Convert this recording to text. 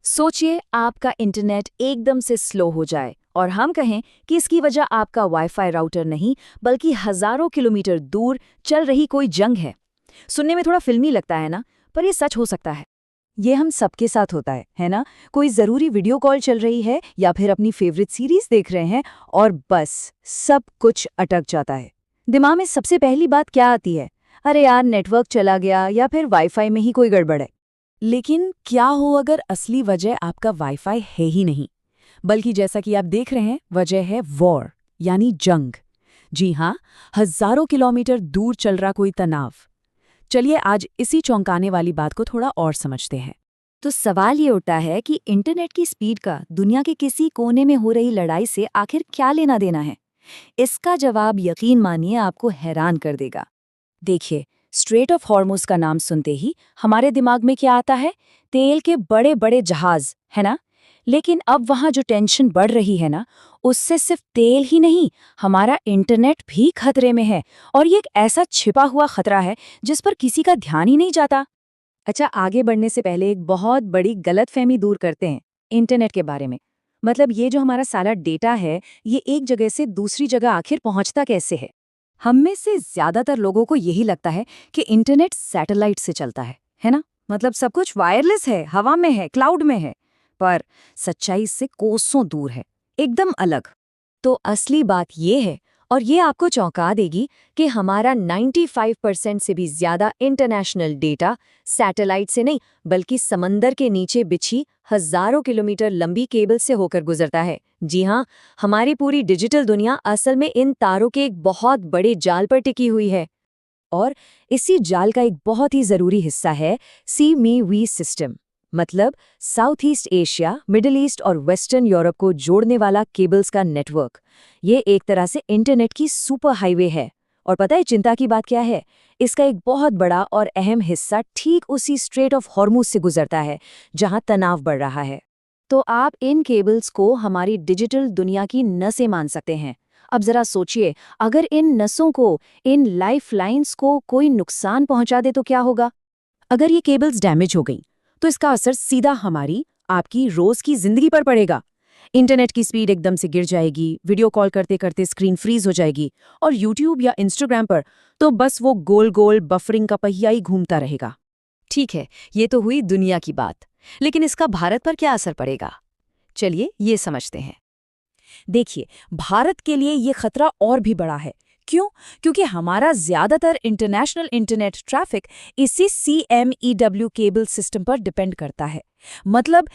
सोचिए आपका इंटरनेट एकदम से स्लो हो जाए और हम कहें कि इसकी वजह आपका वाईफाई राउटर नहीं बल्कि हजारों किलोमीटर दूर चल रही कोई जंग है। सुनने में थोड़ा फिल्मी लगता है ना, पर ये सच हो सकता है। ये हम सबके साथ होता है ना। कोई ज़रूरी वीडियो कॉल चल रही है या फिर अपनी फेवरेट सीरीज देख रहे हैं और बस सब कुछ अटक जाता है। दिमाग में सबसे पहली बात क्या आती है? अरे यार, नेटवर्क चला गया या फिर वाईफाई में ही कोई गड़बड़ है। लेकिन क्या हो अगर असली वजह आपका वाईफाई है ही नहीं, बल्कि जैसा कि आप देख रहे हैं वजह है वॉर यानी जंग। जी हाँ, हजारों किलोमीटर दूर चल रहा कोई तनाव। चलिए आज इसी चौंकाने वाली बात को थोड़ा और समझते हैं। तो सवाल ये उठता है कि इंटरनेट की स्पीड का दुनिया के किसी कोने में हो रही लड़ाई से आखिर क्या लेना देना है? इसका जवाब यकीन मानिए आपको हैरान कर देगा। देखिए, स्ट्रेट ऑफ हॉर्मुज का नाम सुनते ही हमारे दिमाग में क्या आता है? तेल के बड़े बड़े जहाज, है ना? लेकिन अब वहां जो टेंशन बढ़ रही है ना, उससे सिर्फ तेल ही नहीं, हमारा इंटरनेट भी खतरे में है। और ये एक ऐसा छिपा हुआ खतरा है जिस पर किसी का ध्यान ही नहीं जाता। अच्छा, आगे बढ़ने से पहले एक बहुत बड़ी गलतफहमी दूर करते हैं इंटरनेट के बारे में। मतलब ये जो हमारा सारा डेटा है, ये एक जगह से दूसरी जगह आखिर पहुंचता कैसे है? हम में से ज्यादातर लोगों को यही लगता है कि इंटरनेट सैटेलाइट से चलता है ना? मतलब सब कुछ वायरलेस है, हवा में है, क्लाउड में है। पर सच्चाई इससे कोसों दूर है, एकदम अलग। तो असली बात ये है, और ये आपको चौंका देगी, कि हमारा 95% से भी ज्यादा इंटरनेशनल डेटा सैटेलाइट से नहीं बल्कि समंदर के नीचे बिछी हजारों किलोमीटर लंबी केबल से होकर गुजरता है। जी हाँ, हमारी पूरी डिजिटल दुनिया असल में इन तारों के एक बहुत बड़े जाल पर टिकी हुई है। और इसी जाल का एक बहुत ही जरूरी हिस्सा है सी-मी-वी सिस्टम। मतलब south east Asia, middle east और वेस्टर्न यूरोप को जोड़ने वाला केबल्स का नेटवर्क। ये एक तरह से इंटरनेट की सुपर हाईवे है। और पता है चिंता की बात क्या है? इसका एक बहुत बड़ा और अहम हिस्सा ठीक उसी स्ट्रेट ऑफ हॉर्मुज से गुजरता है जहां तनाव बढ़ रहा है। तो आप इन केबल्स को हमारी डिजिटल दुनिया की नसें मान सकते हैं। अब जरा सोचिए, अगर इन नसों को, इन लाइफ लाइन्स को कोई नुकसान पहुंचा दे तो क्या होगा? अगर ये केबल्स डैमेज हो गई तो इसका असर सीधा हमारी, आपकी रोज की जिंदगी पर पड़ेगा। इंटरनेट की स्पीड एकदम से गिर जाएगी, वीडियो कॉल करते करते स्क्रीन फ्रीज हो जाएगी, और यूट्यूब या इंस्टाग्राम पर तो बस वो गोल गोल बफरिंग का पहिया ही घूमता रहेगा। ठीक है, ये तो हुई दुनिया की बात। लेकिन इसका भारत पर क्या असर पड़ेगा? चलिए ये समझते हैं। देखिए, भारत के लिए ये खतरा और भी बड़ा है। क्यों? क्योंकि हमारा ज्यादातर इंटरनेशनल इंटरनेट ट्रैफिक इसी CMEW केबल सिस्टम पर डिपेंड करता है। मतलब